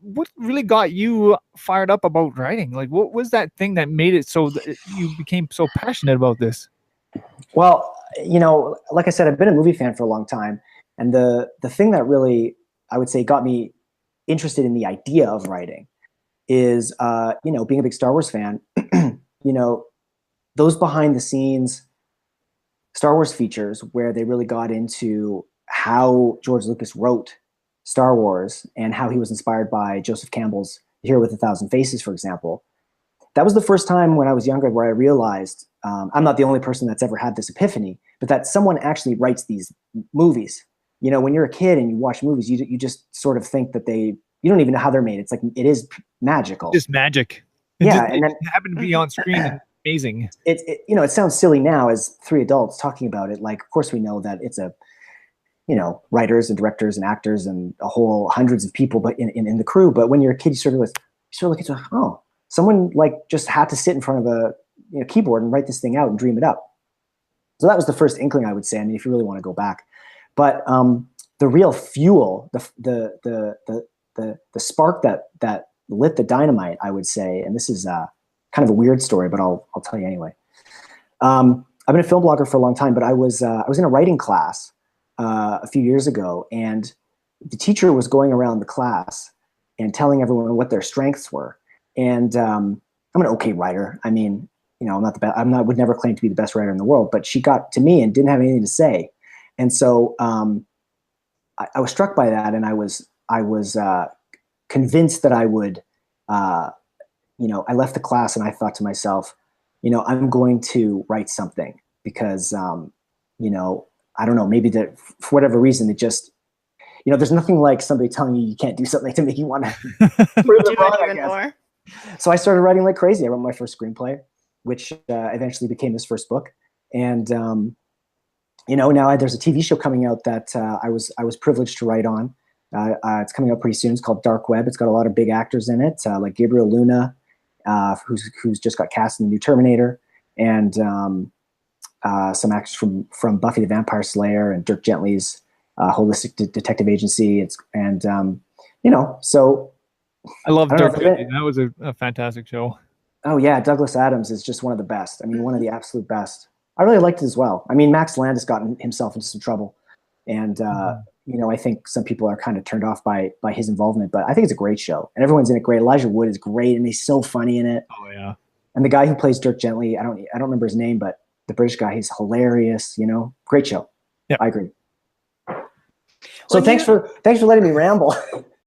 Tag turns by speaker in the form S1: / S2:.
S1: what really got you fired up about writing? Like, what was that thing that made it so that you became so passionate about this?
S2: Well, like I said, I've been a movie fan for a long time. And the thing that really, I would say, got me interested in the idea of writing is, being a big Star Wars fan, those behind the scenes Star Wars features where they really got into how George Lucas wrote Star Wars and how he was inspired by Joseph Campbell's Hero with a Thousand Faces, for example. That was the first time when I was younger where I realized I'm not the only person that's ever had this epiphany, but that someone actually writes these movies. When you're a kid and you watch movies, you just sort of think that you don't even know how they're made. It's like, it is magical.
S1: Just magic. And then it happened to be on screen and amazing.
S2: It sounds silly now as three adults talking about it. Like, of course we know that it's writers and directors and actors and a whole hundreds of people, but in the crew. But when you're a kid, you sort of look at, oh, someone just had to sit in front of a keyboard and write this thing out and dream it up. So that was the first inkling, I would say. I mean, if you really want to go back, but the real fuel, the spark that lit the dynamite, I would say, and this is kind of a weird story, but I'll tell you anyway. I've been a film blogger for a long time, but I was in a writing class a few years ago, and the teacher was going around the class and telling everyone what their strengths were. And I'm an okay writer. I mean, I'm not the best. Would never claim to be the best writer in the world, but she got to me and didn't have anything to say. And so I was struck by that, and I was convinced that I would. I left the class and I thought to myself, I'm going to write something because, I don't know, maybe that for whatever reason, it just, there's nothing like somebody telling you can't do something to make you want to prove them wrong, I guess. More. So I started writing like crazy. I wrote my first screenplay, which eventually became his first book. And, now there's a TV show coming out that I was privileged to write on. It's coming out pretty soon. It's called Dark Web. It's got a lot of big actors in it, like Gabriel Luna, who's just got cast in the new Terminator, and some actors from Buffy the Vampire Slayer and Dirk Gently's Holistic Detective Agency. So
S1: I love Dirk Gently. That was a fantastic show.
S2: Oh yeah, Douglas Adams is just one of the best. I mean, one of the absolute best. I really liked it as well. I mean, Max Landis gotten himself into some trouble, and I think some people are kind of turned off by his involvement, but I think it's a great show, and everyone's in it great. Elijah Wood is great, and he's so funny in it.
S1: Oh yeah.
S2: And the guy who plays Dirk Gently, I don't remember his name, but the British guy, he's hilarious. Great show. Yeah, I agree. So thanks for letting me ramble.